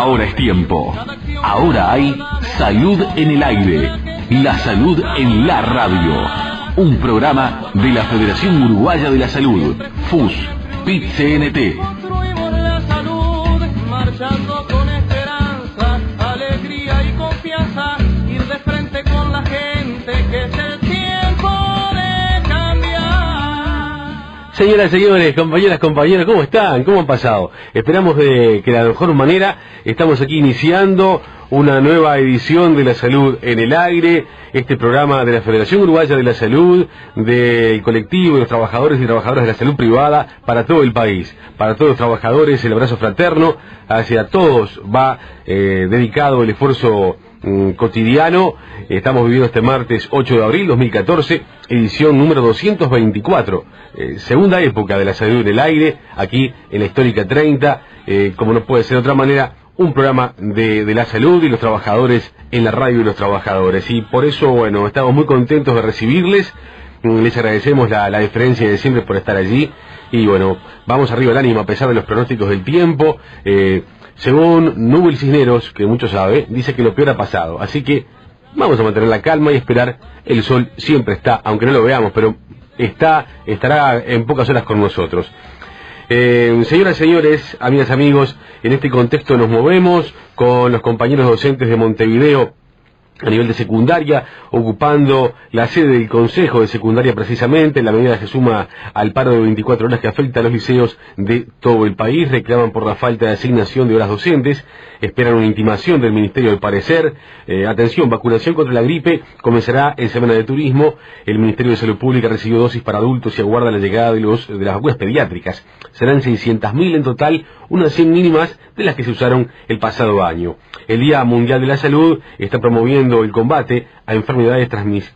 Ahora es tiempo. Ahora hay Salud en el Aire. La salud en la radio. Un programa de la Federación Uruguaya de la Salud. FUS, PIT-CNT. Construimos la salud, marchando con esperanza, alegría y confianza, ir de frente con la gente, que es el tiempo de cambiar. Señoras, señores, compañeras, compañeros, ¿cómo están? ¿Cómo han pasado? Esperamos que de la mejor manera. Estamos aquí iniciando una nueva edición de La Salud en el Aire, este programa de la Federación Uruguaya de la Salud, del colectivo de los trabajadores y trabajadoras de la salud privada para todo el país. Para todos los trabajadores, el abrazo fraterno, hacia todos va dedicado el esfuerzo cotidiano. Estamos viviendo este martes 8 de abril 2014, edición número 224, segunda época de La Salud en el Aire, aquí en la histórica 30, como no puede ser de otra manera, un programa de la salud y los trabajadores en la radio y los trabajadores. Y por eso, bueno, estamos muy contentos de recibirles. Les agradecemos la deferencia de siempre por estar allí. Y bueno, vamos arriba el ánimo a pesar de los pronósticos del tiempo. Según Nubel Cisneros, que mucho sabe, dice que lo peor ha pasado. Así que vamos a mantener la calma y esperar. El sol siempre está, aunque no lo veamos, pero estará en pocas horas con nosotros. Señoras y señores, amigas, amigos, en este contexto nos movemos con los compañeros docentes de Montevideo a nivel de secundaria, ocupando la sede del Consejo de Secundaria precisamente, en la medida que se suma al paro de 24 horas que afecta a los liceos de todo el país. Reclaman por la falta de asignación de horas docentes, esperan una intimación del Ministerio del Parecer. Atención, vacunación contra la gripe comenzará en Semana de Turismo. El Ministerio de Salud Pública recibió dosis para adultos y aguarda la llegada de las vacunas pediátricas. Serán 600.000 en total, unas 100 mínimas de las que se usaron el pasado año. El Día Mundial de la Salud está promoviendo el combate a enfermedades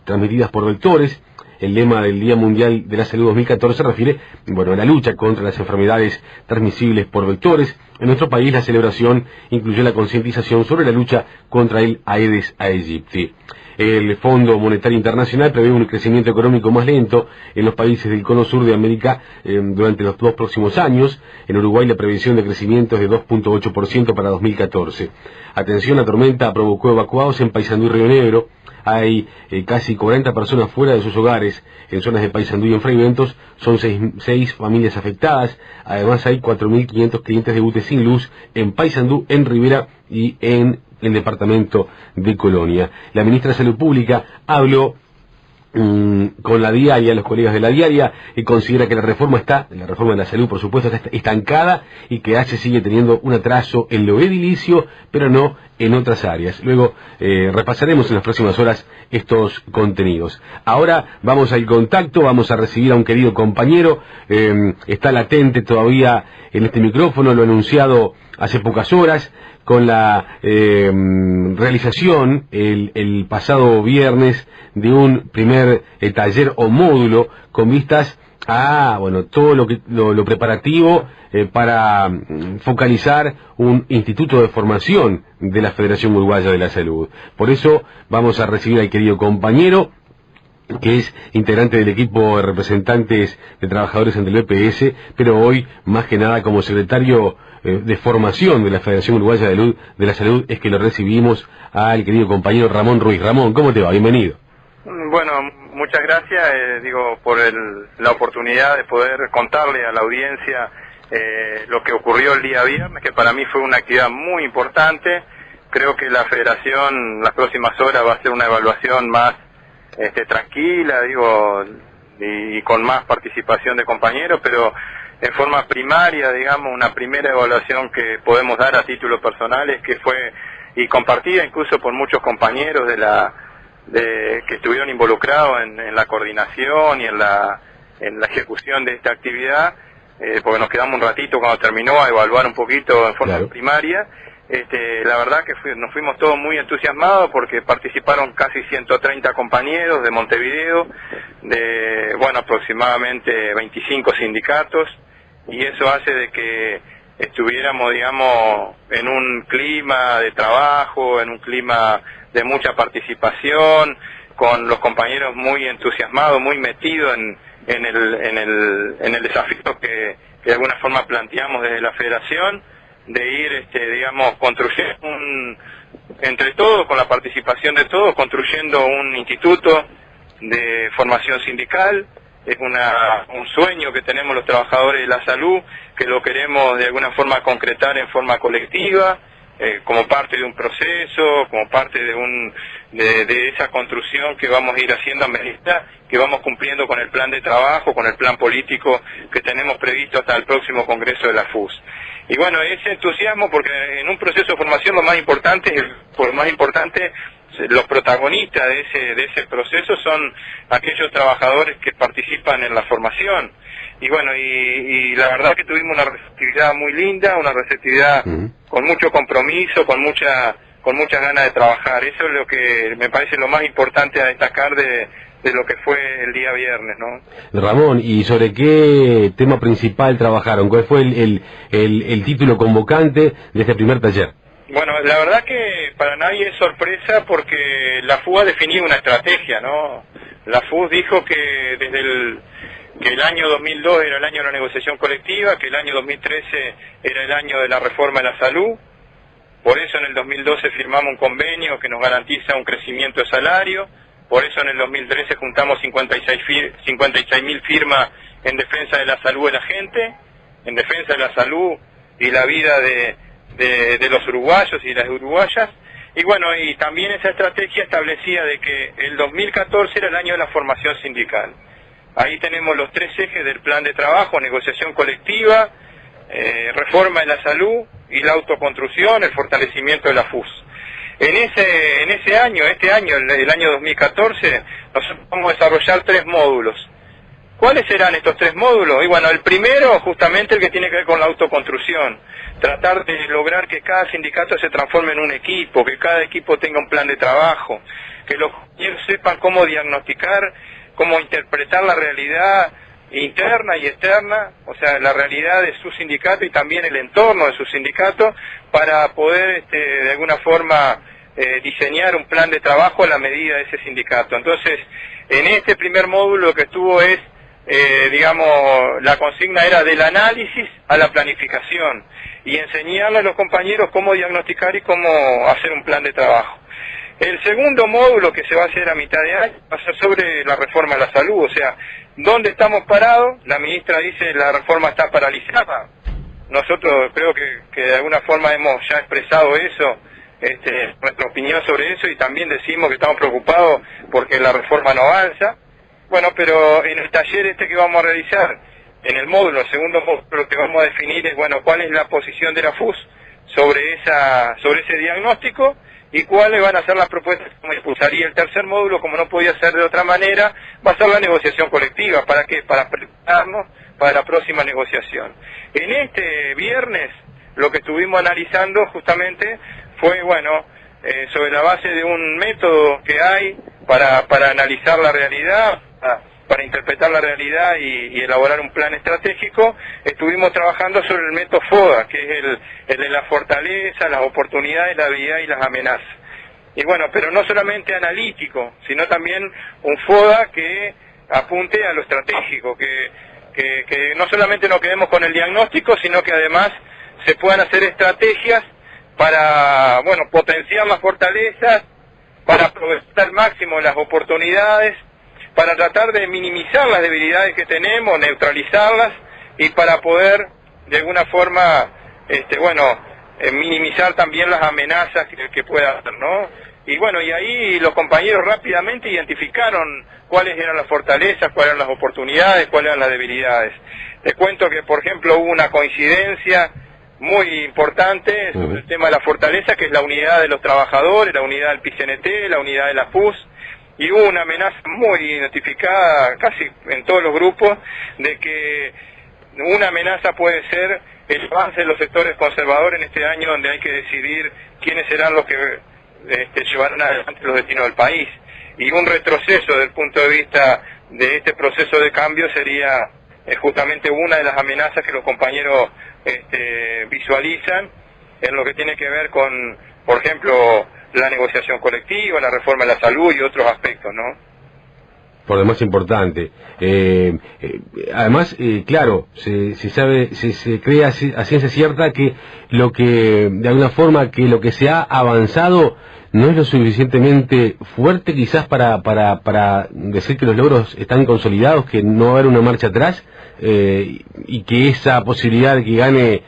transmitidas por vectores. El lema del Día Mundial de la Salud 2014 se refiere, a la lucha contra las enfermedades transmisibles por vectores. En nuestro país la celebración incluyó la concientización sobre la lucha contra el Aedes aegypti. El Fondo Monetario Internacional prevé un crecimiento económico más lento en los países del cono sur de América durante los 2 próximos años. En Uruguay la previsión de crecimiento es de 2.8% para 2014. Atención, la tormenta provocó evacuados en Paysandú y Río Negro. Hay casi 40 personas fuera de sus hogares en zonas de Paysandú y en Fraiventos. Son 6 familias afectadas. Además hay 4.500 clientes de UTE sin luz en Paysandú, en Rivera y en el departamento de Colonia. La ministra de Salud Pública habló con la diaria, los colegas de la diaria, y considera que la reforma de la salud, por supuesto, está estancada y que H sigue teniendo un atraso en lo edilicio, pero no en otras áreas. Luego repasaremos en las próximas horas estos contenidos. Ahora vamos al contacto, vamos a recibir a un querido compañero, está latente todavía en este micrófono, lo he anunciado hace pocas horas, con la realización el pasado viernes de un primer taller o módulo con vistas a todo lo preparativo para focalizar un instituto de formación de la Federación Uruguaya de la Salud. Por eso vamos a recibir al querido compañero, que es integrante del equipo de representantes de trabajadores ante el BPS, pero hoy más que nada como secretario de formación de la Federación Uruguaya de la Salud, es que lo recibimos al querido compañero Ramón Ruiz. Ramón, ¿cómo te va? Bienvenido. Bueno, muchas gracias, por la oportunidad de poder contarle a la audiencia lo que ocurrió el día viernes, que para mí fue una actividad muy importante. Creo que la Federación las próximas horas va a hacer una evaluación más tranquila, y con más participación de compañeros, pero en forma primaria, una primera evaluación que podemos dar a título personal es que fue, y compartida incluso por muchos compañeros que estuvieron involucrados en la coordinación y en la ejecución de esta actividad, porque nos quedamos un ratito cuando terminó a evaluar un poquito en forma primaria. La verdad que nos fuimos todos muy entusiasmados porque participaron casi 130 compañeros de Montevideo, de aproximadamente 25 sindicatos, y eso hace de que estuviéramos, en un clima de trabajo, en un clima de mucha participación, con los compañeros muy entusiasmados, muy metidos en el desafío que de alguna forma planteamos desde la Federación. de ir, digamos, construyendo entre todos, con la participación de todos, construyendo un instituto de formación sindical. Es un sueño que tenemos los trabajadores de la salud, que lo queremos de alguna forma concretar en forma colectiva, como parte de un proceso, como parte de esa construcción que vamos a ir haciendo a medida que vamos cumpliendo con el plan de trabajo, con el plan político que tenemos previsto hasta el próximo Congreso de la FUS. Y bueno, ese entusiasmo, porque en un proceso de formación lo más importante, los protagonistas de ese proceso son aquellos trabajadores que participan en la formación. Y bueno, y la verdad que tuvimos una receptividad muy linda, una receptividad con mucho compromiso, con muchas ganas de trabajar. Eso es lo que me parece lo más importante a destacar de lo que fue el día viernes, ¿no? Ramón, ¿y sobre qué tema principal trabajaron? ¿Cuál fue el título convocante de este primer taller? Bueno, la verdad que para nadie es sorpresa porque la FUS ha definido una estrategia, ¿no? La FUS dijo que que el año 2002 era el año de la negociación colectiva, que el año 2013 era el año de la reforma de la salud. Por eso en el 2012 firmamos un convenio que nos garantiza un crecimiento de salario. Por eso en el 2013 juntamos 56.000 firmas en defensa de la salud de la gente, en defensa de la salud y la vida de los uruguayos y las uruguayas. Y bueno, y también esa estrategia establecía de que el 2014 era el año de la formación sindical. Ahí tenemos los 3 ejes del plan de trabajo: negociación colectiva, reforma de la salud y la autoconstrucción, el fortalecimiento de la FUS. En ese año, el año 2014, nosotros vamos a desarrollar 3 módulos. ¿Cuáles serán estos 3 módulos? Y bueno, el primero, justamente el que tiene que ver con la autoconstrucción. Tratar de lograr que cada sindicato se transforme en un equipo, que cada equipo tenga un plan de trabajo, que los compañeros sepan cómo diagnosticar, cómo interpretar la realidad interna y externa, o sea, la realidad de su sindicato y también el entorno de su sindicato, para poder de alguna forma diseñar un plan de trabajo a la medida de ese sindicato. Entonces, en este primer módulo lo que estuvo es, digamos, la consigna era del análisis a la planificación y enseñarle a los compañeros cómo diagnosticar y cómo hacer un plan de trabajo. El segundo módulo, que se va a hacer a mitad de año, va a ser sobre la reforma de la salud, o sea, ¿dónde estamos parados? La ministra dice la reforma está paralizada. Nosotros creo que de alguna forma hemos ya expresado eso, nuestra opinión sobre eso, y también decimos que estamos preocupados porque la reforma no avanza. Bueno, pero en el taller que vamos a realizar, en el módulo, el segundo módulo, lo que vamos a definir es, bueno, cuál es la posición de la FUS sobre ese diagnóstico y cuáles van a ser las propuestas que vamos a impulsar. Y el tercer módulo, como no podía ser de otra manera, va a ser la negociación colectiva. ¿Para qué? Para prepararnos para la próxima negociación. En este viernes, lo que estuvimos analizando justamente fue, bueno, sobre la base de un método que hay para analizar la realidad, para interpretar la realidad y elaborar un plan estratégico. Estuvimos trabajando sobre el método FODA, que es el de la fortaleza, las oportunidades, la habilidad y las amenazas. Y bueno, pero no solamente analítico, sino también un FODA que apunte a lo estratégico, que no solamente nos quedemos con el diagnóstico, sino que además se puedan hacer estrategias para, bueno, potenciar las fortalezas, para aprovechar al máximo las oportunidades, para tratar de minimizar las debilidades que tenemos, neutralizarlas, y para poder de alguna forma, minimizar también las amenazas que pueda haber, ¿no? Y bueno, y ahí los compañeros rápidamente identificaron cuáles eran las fortalezas, cuáles eran las oportunidades, cuáles eran las debilidades. Te cuento que, por ejemplo, hubo una coincidencia muy importante sobre el tema de la fortaleza, que es la unidad de los trabajadores, la unidad del PCNT, la unidad de la FUS, y hubo una amenaza muy identificada casi en todos los grupos de que una amenaza puede ser el avance de los sectores conservadores en este año, donde hay que decidir quiénes serán los que llevarán adelante los destinos del país. Y un retroceso desde el punto de vista de este proceso de cambio sería justamente una de las amenazas que los compañeros visualizan en lo que tiene que ver con, por ejemplo, la negociación colectiva, la reforma de la salud y otros aspectos, ¿no? Por demás importante. Además, claro, se sabe, se cree a ciencia cierta que de alguna forma, que lo que se ha avanzado no es lo suficientemente fuerte quizás para decir que los logros están consolidados, que no va a haber una marcha atrás, y que esa posibilidad de que gane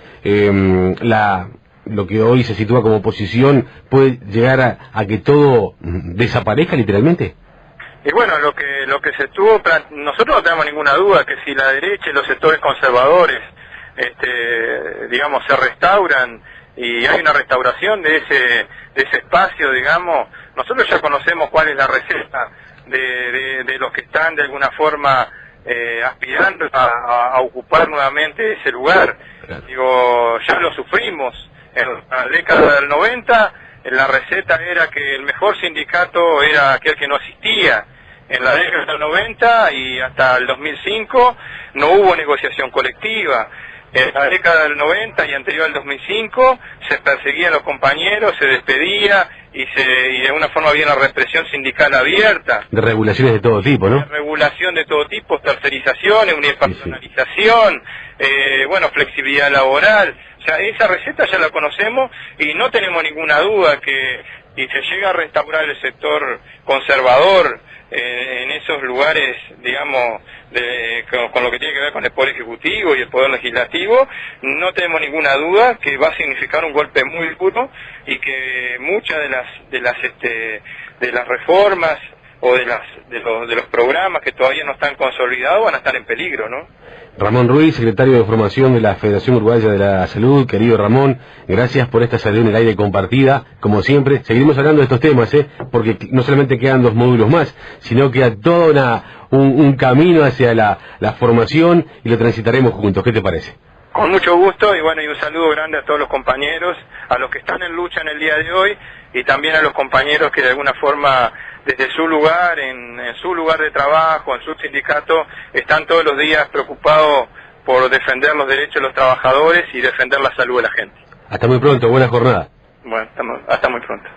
lo que hoy se sitúa como oposición puede llegar a que todo desaparezca literalmente. Y bueno, lo que se tuvo, nosotros no tenemos ninguna duda que si la derecha y los sectores conservadores, digamos, se restauran y hay una restauración de ese espacio, digamos, nosotros ya conocemos cuál es la receta de los que están de alguna forma aspirando a ocupar nuevamente ese lugar. Claro. Digo, ya lo sufrimos en la década del 90. La receta era que el mejor sindicato era aquel que no existía. En la década del 90 y hasta el 2005 no hubo negociación colectiva. En la década del 90 y anterior al 2005 se perseguían a los compañeros, se despedía y de alguna forma había una represión sindical abierta. De regulaciones de todo tipo, ¿no? De regulación de todo tipo, tercerizaciones, unipersonalización, bueno, flexibilidad laboral. O sea, esa receta ya la conocemos y no tenemos ninguna duda que si se llega a restaurar el sector conservador en esos lugares, digamos, con lo que tiene que ver con el Poder Ejecutivo y el Poder Legislativo, no tenemos ninguna duda que va a significar un golpe muy duro y que muchas de las reformas o de los programas que todavía no están consolidados van a estar en peligro, ¿no? Ramón Ruiz, secretario de Formación de la Federación Uruguaya de la Salud. Querido Ramón, gracias por esta salida en el aire compartida, como siempre. Seguiremos hablando de estos temas, porque no solamente quedan 2 módulos más, sino que a todo un camino hacia la formación y lo transitaremos juntos. ¿Qué te parece? Con mucho gusto y bueno, y un saludo grande a todos los compañeros, a los que están en lucha en el día de hoy y también a los compañeros que de alguna forma desde su lugar, en su lugar de trabajo, en su sindicato, están todos los días preocupados por defender los derechos de los trabajadores y defender la salud de la gente. Hasta muy pronto, buena jornada. Bueno, hasta muy pronto.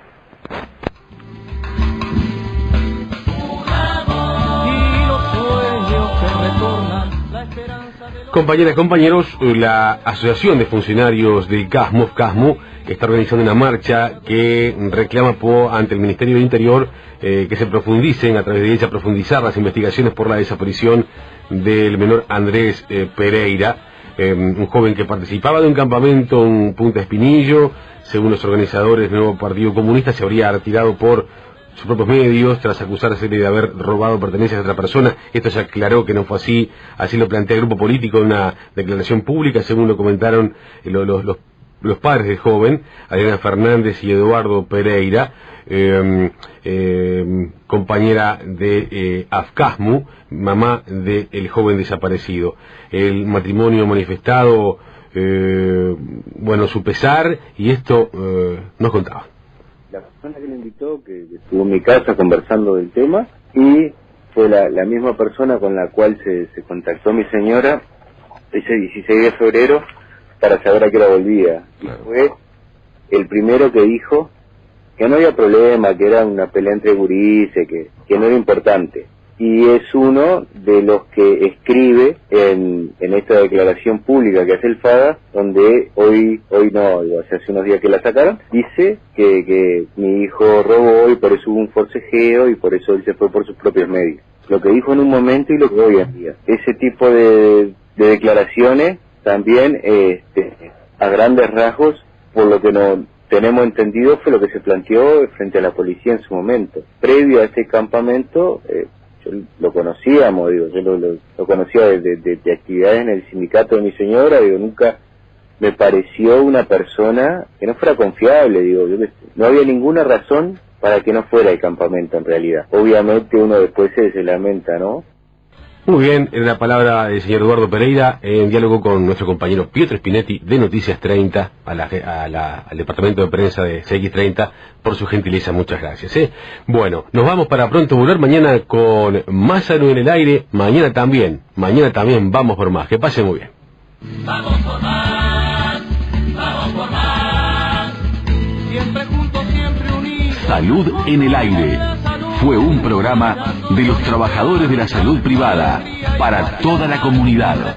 Compañeras, compañeros, la Asociación de Funcionarios del CASMU está organizando una marcha que reclama ante el Ministerio del Interior que se profundicen, a través de ella profundizar las investigaciones por la desaparición del menor Andrés Pereira, un joven que participaba de un campamento en Punta Espinillo. Según los organizadores del nuevo Partido Comunista, se habría retirado por sus propios medios tras acusarse de haber robado pertenencias a otra persona. Esto se aclaró que no fue así, así lo plantea el grupo político en una declaración pública, según lo comentaron los padres del joven, Adriana Fernández y Eduardo Pereira, compañera de AFCASMU, mamá del joven desaparecido. El matrimonio manifestado, bueno, su pesar, y esto nos contaba. La persona que le invitó, que estuvo en mi casa conversando del tema, y fue la misma persona con la cual se contactó mi señora ese 16 de febrero para saber a qué hora volvía. Y fue el primero que dijo que no había problema, que era una pelea entre gurises, que no era importante. Y es uno de los que escribe en esta declaración pública que hace el FADA, donde hoy no, hace unos días que la sacaron, dice que mi hijo robó y por eso hubo un forcejeo y por eso él se fue por sus propios medios. Lo que dijo en un momento y lo que hoy en día. Ese tipo de declaraciones también, a grandes rasgos, por lo que no tenemos entendido, fue lo que se planteó frente a la policía en su momento. Previo a este campamento, yo lo conocíamos, yo lo conocía de actividades en el sindicato de mi señora, nunca me pareció una persona que no fuera confiable, no había ninguna razón para que no fuera el campamento en realidad. Obviamente uno después se lamenta, ¿no? Muy bien, en la palabra del señor Eduardo Pereira, en diálogo con nuestro compañero Pietro Spinetti de Noticias 30, al departamento de prensa de CX30, por su gentileza, muchas gracias. Bueno, nos vamos para pronto volver mañana con más Salud en el Aire, mañana también vamos por más, que pase muy bien. Vamos por más, siempre juntos, siempre unidos. Salud en el Aire. fue un programa de los trabajadores de la salud privada para toda la comunidad.